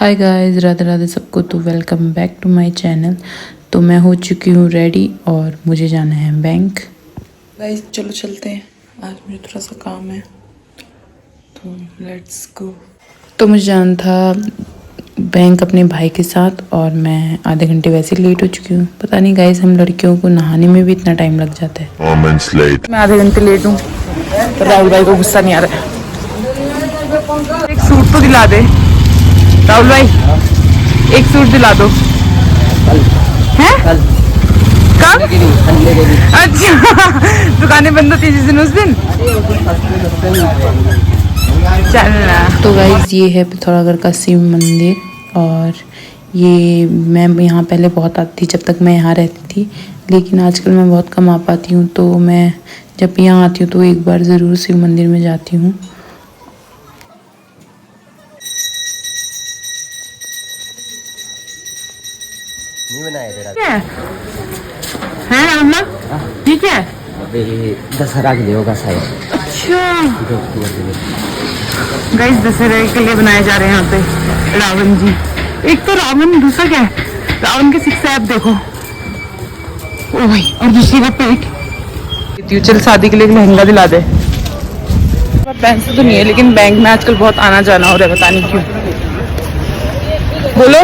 Hi guys, Radhe Radhe सबको। तो welcome back to my channel. तो मैं हो चुकी हूँ रेडी और मुझे जाना है बैंक। गाइस चलो चलते हैं, आज मुझे थोड़ा सा काम है तो लेट्स गो। तो मुझे जाना था बैंक अपने भाई के साथ और मैं आधे घंटे वैसे लेट हो चुकी हूँ। पता नहीं गाइस, हम लड़कियों को नहाने में भी इतना टाइम लग जाता है। मैं आधे घंटे लेट हूँ तो राहुल भाई को गुस्सा नहीं आ रहा है। एक सूट तो दिला दे राहुल भाई, एक सूट दिला दो। हैं? कब? अच्छा दुकानें बंद होती है जिस दिन उस दिन चलना। तो गाइस ये है पिथौरागढ़ का शिव मंदिर और ये मैं यहाँ पहले बहुत आती थी जब तक मैं यहाँ रहती थी, लेकिन आजकल मैं बहुत कम आ पाती हूँ। तो मैं जब यहाँ आती हूँ तो एक बार ज़रूर शिव मंदिर में जाती हूँ। नहीं बनाया तेरा है अम्मा? ठीक है। अबे दशहरा के लिए होगा शायद। अच्छा गाइस, दशहरे के लिए बनाए जा रहे हैं यहाँ पे रावण जी। एक तो रावण, दूसरा क्या है, रावण के सिक्स ऐप देखो। ओ भाई, और दूसरी का पेट। चल शादी के लिए एक लहंगा दिला दे। बैंक से तो नहीं है लेकिन बैंक में आजकल बहुत आना जाना हो रहा है, पता नहीं क्यों। बोलो।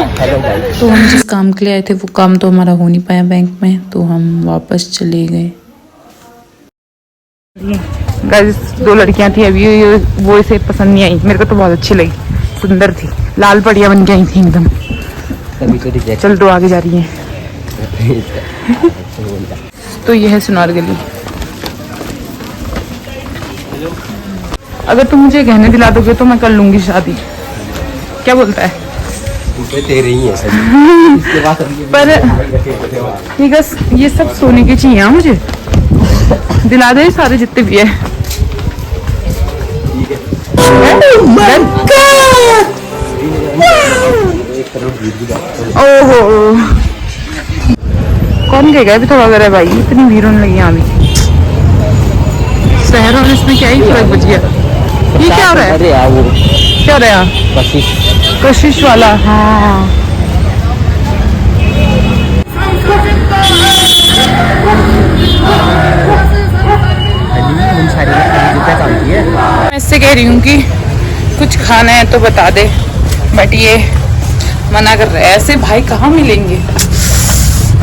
तो हम जिस काम के लिए आए थे वो काम तो हमारा हो नहीं पाया बैंक में, तो हम वापस चले गए। गाइस दो लड़कियां थी अभी, वो इसे पसंद नहीं आई, मेरे को तो बहुत अच्छी लगी, सुंदर थी, लाल पड़िया बन के आई थी एकदम। चल तो आगे जा रही है। तो ये है सुनार गली। अगर तुम मुझे गहने दिला दोगे तो मैं कर लूंगी शादी, क्या बोलता है? तेरे ही है इसके बाद पर ये सब सोने के चाहिए मुझे, दिला दे सारे जितने भी है। ओहो कौन कहेगा अभी थोड़ा अगर है भाई, इतनी भीड़ होने लगी यहाँ भी। शहर और इसमें क्या ही फर्क बच गया। ये क्या हो रहा है? क्या हो रहा है? कशिश वाला। हाँ मैं इससे कह रही हूँ कि कुछ खाना है तो बता दे, बट ये मना कर रहा है। ऐसे भाई कहाँ मिलेंगे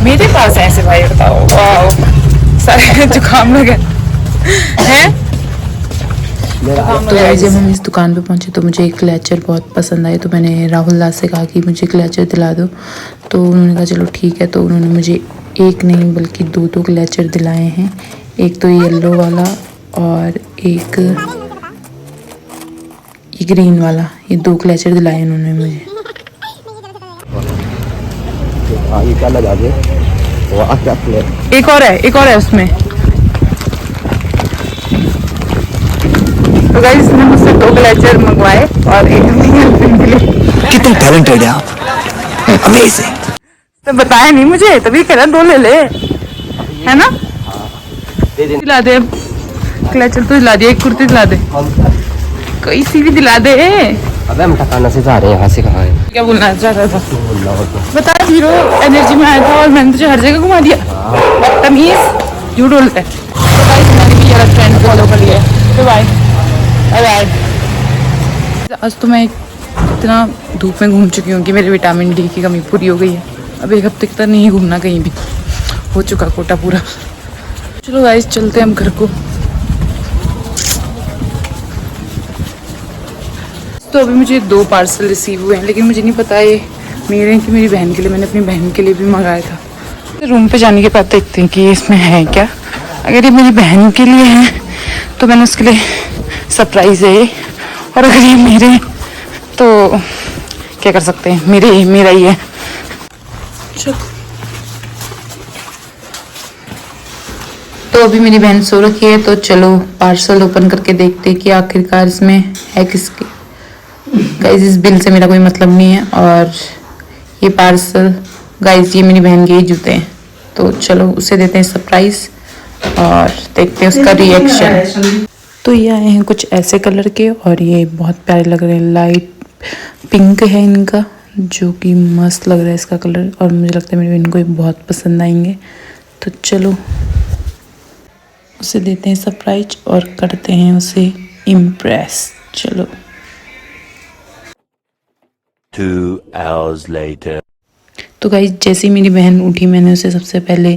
मेरे पास, ऐसे भाई बताओ। वाओ सारे जुकाम लगे हैं। तो जब हम इस दुकान पे पहुंचे तो मुझे एक क्लचर बहुत पसंद आई, तो मैंने राहुल दास से कहा कि मुझे क्लचर दिला दो। तो उन्होंने कहा चलो ठीक है। तो उन्होंने मुझे एक नहीं बल्कि दो क्लचर दिलाए हैं, एक तो येलो वाला और एक ये ग्रीन वाला। ये दो क्लचर दिलाए उन्होंने मुझे। क्या लगा दे? एक और है उसमें। तो गाइस इसने मुझसे दो क्लचर मंगवाए और एक कितने टैलेंटेड है आप, अमेजिंग। तो बताया नहीं मुझे, तभी कह रहा दो ले ले, है ना? दिला दे क्लचर तो दिला दे, एक कुर्ती दिला दे, कोई सी भी दिला दे। अबे हम टकाना से जा रहे हैं, यहाँ से कहाँ है? क्या बोलना चाह रहा था? बता, हीरो एनर्जी में आया था और मैंने तुझे हर जगह घुमा दिया, तमीज झूठ बोलता है। तो गाइस मैंने भी ये ट्रेंड फॉलो कर लिया है। तो बाय बाय। आज तो मैं इतना धूप में घूम चुकी हूँ कि मेरे विटामिन डी की कमी पूरी हो गई है। अब एक हफ्ते तक नहीं घूमना कहीं भी, हो चुका कोटा पूरा। चलो गाइस चलते हैं हम घर को। तो अभी मुझे 2 पार्सल रिसीव हुए हैं, लेकिन मुझे नहीं पता ये मेरे हैं कि मेरी बहन के लिए। मैंने अपनी बहन के लिए भी मंगाया था। रूम पे जाने के बाद देखते हैं कि ये इसमें है क्या। अगर ये मेरी बहन के लिए है तो मैंने उसके लिए सरप्राइज है ये, और अगर ये मेरे हैं तो क्या कर सकते हैं, मेरा ही है। तो अभी मेरी बहन सो रखी है, तो चलो पार्सल ओपन करके देखते हैं कि आखिरकार इसमें है किसके। गाइस इस बिल से मेरा कोई मतलब नहीं है। और ये पार्सल गाइस, ये मेरी बहन के ही जूते हैं, तो चलो उसे देते हैं सरप्राइज और देखते हैं उसका रिएक्शन। तो ये आए हैं कुछ ऐसे कलर के और ये बहुत प्यारे लग रहे हैं, लाइट पिंक है इनका, जो कि मस्त लग रहा है इसका कलर, और मुझे लगता है मेरी बहन को ये बहुत पसंद आएंगे। तो चलो उसे देते हैं सरप्राइज और करते हैं उसे इम्प्रेस। चलो 2 hours later. तो गाइस जैसे ही मेरी बहन उठी मैंने उसे सबसे पहले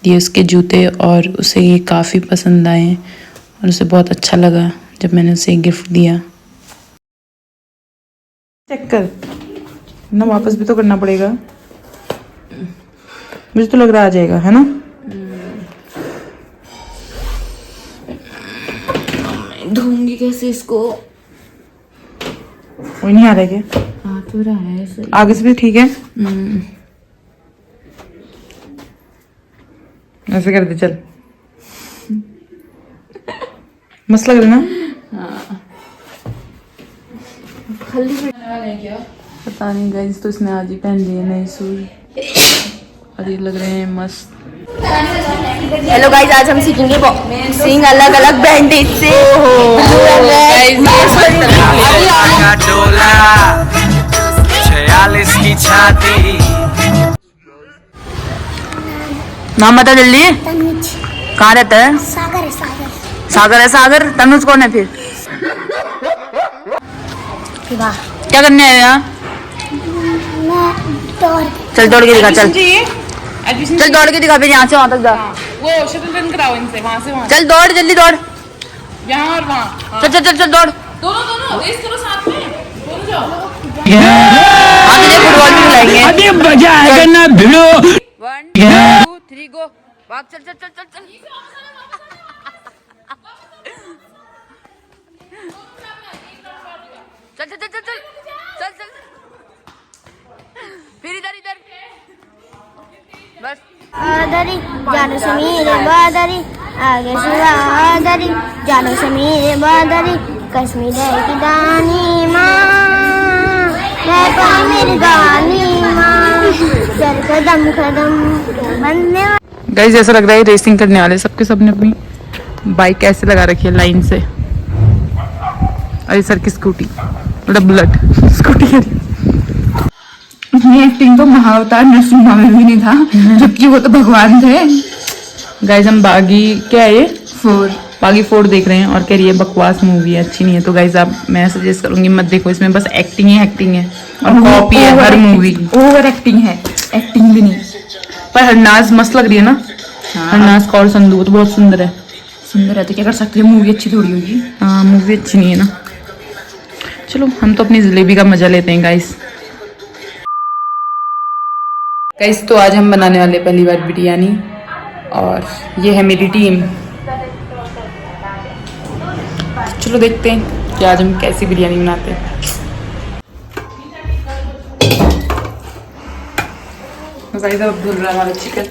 दिए उसके जूते, और उसे ये काफ़ी पसंद आए और उसे बहुत अच्छा लगा जब मैंने उसे गिफ्ट दिया। चेक कर ना, वापस भी तो करना पड़ेगा। मुझे तो लग रहा आ जाएगा, है ना? धोऊंगी कैसे इसको? कोई नहीं आ रहा है क्या? आ तो रहा है सही। आगे से भी ठीक है, ऐसे कर दे। चल मस्त लग रहा है ना? हल्दी बनाने वाले हैं क्या? पता नहीं गाइस, तो इसने आज ही पहन लिए नए सूट और ये लग रहे हैं मस्त। हेलो गाइस, आज हम सीखेंगे बॉक्सिंग अलग अलग बैंडेज से। का डोला 46 की छाती। नाम बता जल्दी। तनुज। कहाँ रहता है? सागर सागर। सागर है? सागर तनुज कौन है फिर? वाह। क्या करने आए यहाँ? मैं दौड़। चल दौड़ के दिखा, चल चल दौड़ के दिखा, फिर यहाँ से वहाँ तक जा। वो शटल रन कराओ इनसे, वहाँ से वहाँ, चल दौड़, जल्दी दौड़। यहाँ और वहाँ। चल चल चल चल दौड़। दोनों दोनों रेस करो साथ में, दोनों जाओ। हाँ तुझे फुटबॉल भी खिलाएंगे। अभी मजा आएगा ना भिड़ो। 1 2 3 गो। भाग, चल चल चल चल चल। चल चल चल चल चल चल चल। फिर इधर इधर बस। आदरी जानो समीर बादरी आगे सुरा आदरी जानो समीर बादरी कश्मीर की दानी माँ मैं मेरी गानी माँ सर कदम कदम बनने। गाइस ऐसा लग रहा है रेसिंग करने वाले सबके सबने अपनी बाइक ऐसे लगा रखी है लाइन से, और सर की स्कूटी मतलब बुलेट स्कूटी है। एक्टिंग तो महाअवतार नरसिम्हा में भी नहीं था, जबकि वो तो भगवान थे। गाइस हम बागी क्या है ये 4 बागी 4 देख रहे हैं, और कह रही है बकवास मूवी है, अच्छी नहीं है। तो गाइस आप, मैं सजेस्ट करूंगी मत देखो, इसमें बस एक्टिंग ही एक्टिंग है और कॉपी है हर मूवी की। ओवर एक्टिंग है, एक्टिंग भी नहीं। पर हरनाज मस्त लग रही है ना? हरनाज कौर संधू तो बहुत सुंदर है। सुंदर है तो क्या कर सकते हैं, मूवी अच्छी थोड़ी होगी। हाँ मूवी अच्छी नहीं है ना। चलो हम तो अपनी जलेबी का मजा लेते हैं गाइस। गाइस तो आज हम बनाने वाले पहली बार बिरयानी, और ये है मेरी टीम। चलो देखते हैं कि आज हम कैसी बिरयानी बनाते हैं। गाइस अब धुल रहा है हमारा चिकन,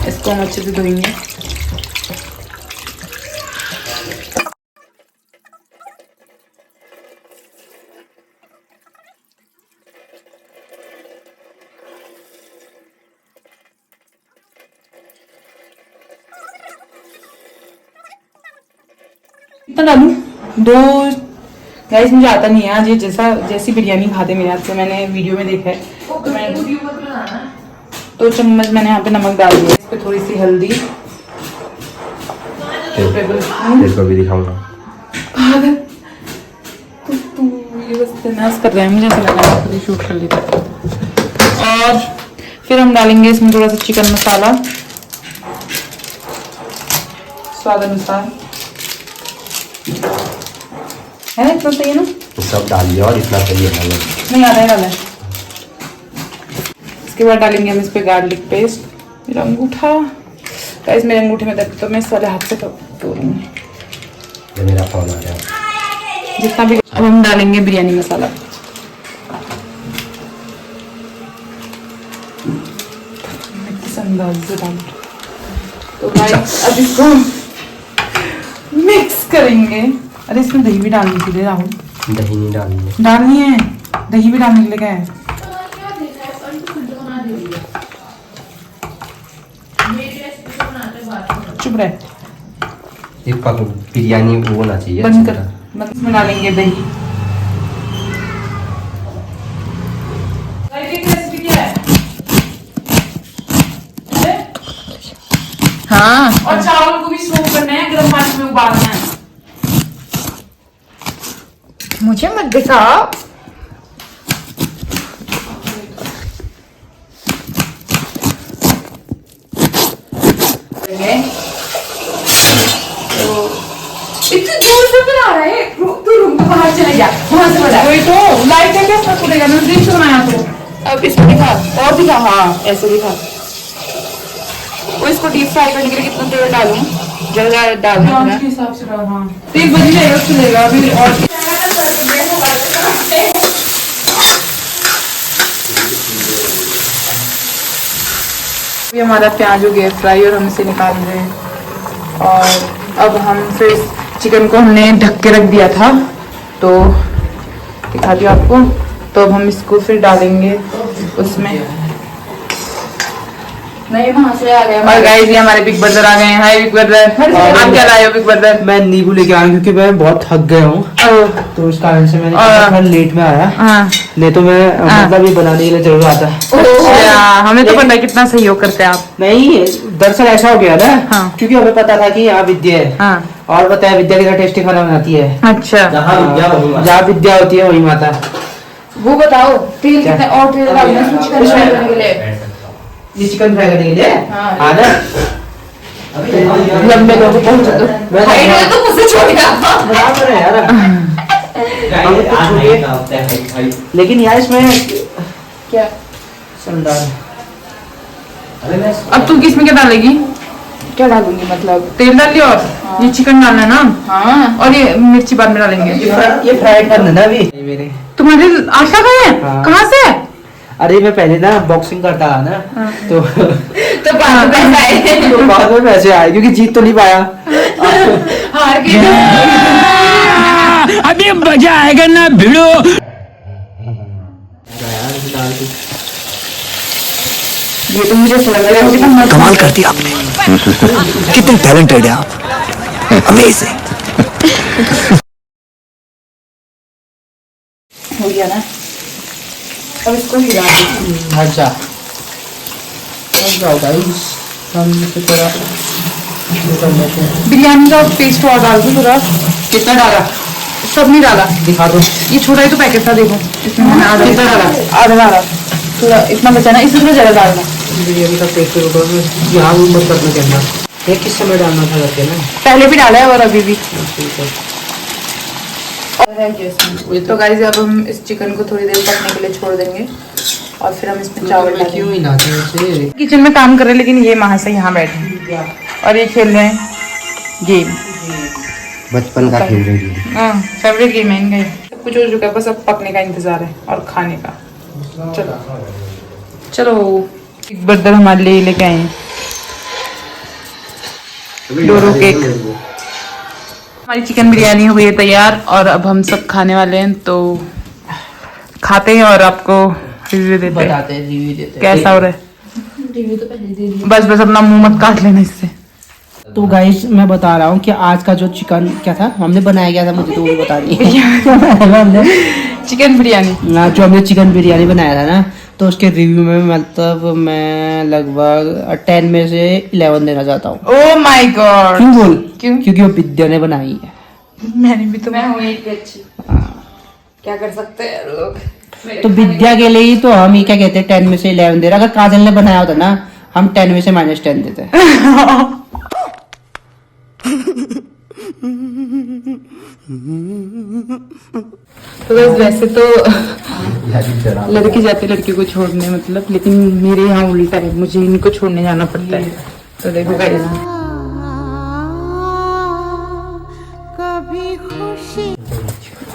इसको हम अच्छे से धोएंगे। कितना डालूं? 2 गाइस मुझे आता नहीं है आज ये जैसी बिरयानी खाते मेरे हाथ से, मैंने वीडियो में देखा है। तो मैंने 2 चम्मच मैंने यहाँ पे नमक डाल दिया, इस पे थोड़ी सी हल्दी, इसको भी दिखाऊंगा। तू ये बस तनास कर रहा है, मुझे ऐसा लगा मैं खुद ही शूट कर लेता। और फिर हम डालेंगे इसमें थोड़ा सा चिकन मसाला स्वाद अनुसार, है ना? इतना सही है ना? सब डाल दिया और इतना सही है। नहीं आ रहा है। इसके बाद डालेंगे हम इस पे गार्लिक पेस्ट। मेरा अंगूठा गाइस, मेरे अंगूठे में दर्द, तो मैं इस वाले हाथ से तोड़ूंगी। ये मेरा फोन आ गया। जितना भी। अब हम डालेंगे बिरयानी मसाला। मैं किस अंदाज से डाल, तो गाइस अब इसको मिक्स करेंगे। अरे इसमें दही भी डालनी थी राहुल। दही नहीं डालनी डालनी है, दही भी डालने के लिए क्या है? चुप रहे। एक बिरयानी वो होना चाहिए। बंद कर। बंद में डालेंगे दही। हाँ और चावल को भी सोक करना है, गर्म पानी में उबालना है। मुझे मत दिखाओ। इतनी दूर से बना रहा है, तू रूम के बाहर चले जा, वहां से बना। वही तो लाइट है, कैसा खुलेगा? मैंने ड्रिंक से बनाया तो। अब इसको दिखा, और दिखा। हाँ ऐसे दिखा। वो इसको डीप फ्राई करने के लिए कितना तेल डालूं? जल्दी डालना है के हिसाब से डाल। हाँ तेल बच जाएगा, चलेगा अभी। और ये हमारा प्याज हो गया फ्राई और हम इसे निकाल रहे हैं। और अब हम फिर चिकन को हमने ढक के रख दिया था, तो दिखा दिया आपको। तो अब हम इसको फिर डालेंगे उसमें। नहीं वहां से आ गया। और गाइस ये हमारे बिग ब्रदर आ गए हैं। हाय बिग ब्रदर, आप क्या लाए हो बिग ब्रदर? मैं नींबू लेके आया क्योंकि मैं बहुत थक गया हूँ, तो इस कारण से मैंने लेट में आया। नहीं तो मैं मतलब ये बनाने के लिए जरूर आता। हमें तो पता है कितना सहयोग करते हैं आप। नहीं दरअसल ऐसा हो गया ना, क्योंकि हमें पता था कि यहाँ विद्या है, और बताया विद्या कितना टेस्टी खाना बनाती है। अच्छा जहाँ विद्या होती है वही माता। वो बताओ तेल कितना और तेल डालना है चिकन फ्राई करने के लिए? ये चिकन फ्राई करने के लिए हाँ ना। लंबे लोग पहुंच दो हाइट में तो मुझसे छोड़ गया बराबर है यार। लेकिन यार इसमें क्या संडाल। अब तू किसमें क्या डालेगी? क्या डालूंगी मतलब? तेल डाल लिया और ये चिकन डालना है ना। हाँ और ये मिर्ची बाद में डालेंगे। ये फ्राई करना ना अभी मेरे। तुम्हारे आशा का है? कहाँ से? अरे मैं पहले ना बॉक्सिंग करता था ना, तो बाद में पैसे आए। तो बाद में पैसे आए क्योंकि जीत तो नहीं पाया। हार के अभी मजा आएगा ना भिड़ो। ये तो मुझे ऐसा लग रहा है कितना कमाल कर दिया आपने, कितने टैलेंटेड है आप, अमेजिंग। हो गया ना। अब इसको हिला दो। हट जा गाइस, हम इसे थोड़ा कर लेते हैं। बिरयानी का पेस्ट और डाल दो थोड़ा। कितना डाला? सब नहीं डाला। दिखा दो। ये छोटा ही तो पैकेट था, देखो इसमें मैंने आधा कितना डाला? आधा डाला। थोड़ा इतना बचा ना, इससे थोड़ा ज्यादा डालना। बिरयानी का पेस्ट यहाँ भी मत करना कहना। ये किस समय डालना था करके ना? पहले भी डाला है और अभी भी। ठीक है। तो गाइस अब हम इस चिकन को थोड़ी देर पकने के लिए छोड़ देंगे और फिर हम इसमें चावल डालेंगे। क्यों ही लाते हैं इसे? किचन में काम कर रहे हैं, लेकिन ये वहां से यहाँ बैठे हैं और ये खेल रहे हैं गेम। बचपन का फेवरेट गेम। हाँ फेवरेट गेम है इनका। सब कुछ हो चुका है, बस अब पकने का इंतजार है और खाने का। चलो चलो बिग ब्रदर हमारे लिए लेके आए हैं डोरो केक। हमारी चिकन बिरयानी हो गई है तैयार और अब हम सब खाने वाले हैं, तो खाते हैं और आपको रिव्यू देते हैं। बताते हैं, रिव्यू देते हैं कैसा हो रहा है। बस बस अपना मुंह मत काट लेना इससे। तो गाइस मैं बता रहा हूँ कि आज का जो चिकन क्या था हमने बनाया गया था, मुझे तो वो बता रही है। चिकन बिरयानी जो हमने चिकन बिरयानी बनाया था ना, तो उसके रिव्यू में मतलब मैं लगभग 10 में से 11 देना चाहता हूँ। Oh my God. क्यों बोल? क्यों? क्योंकि वो विद्या ने बनाई है। मैंने भी तो मैं हूँ एक अच्छी। क्या कर सकते हैं लोग। तो विद्या के लिए ही तो हम ये क्या कहते हैं 10 में से 11 दे रहे। अगर काजल ने बनाया होता ना, हम 10 में से -10 देते। तो वैसे तो लड़की जाती लड़की को छोड़ने मतलब, लेकिन मेरे यहाँ उल्टा है, मुझे इनको छोड़ने जाना पड़ता है। तो देखो गाइस, कभी खुशी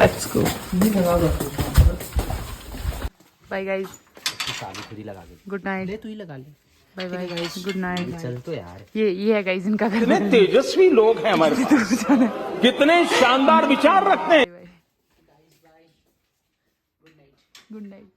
let's go. Bye guys, good night. तू ही लगा ले। Bye bye guys, good night. चल तो यार, ये है गाइस इनका घर। तेजस्वी लोग हैं हमारे पास, कितने शानदार विचार रखते हैं। Good night.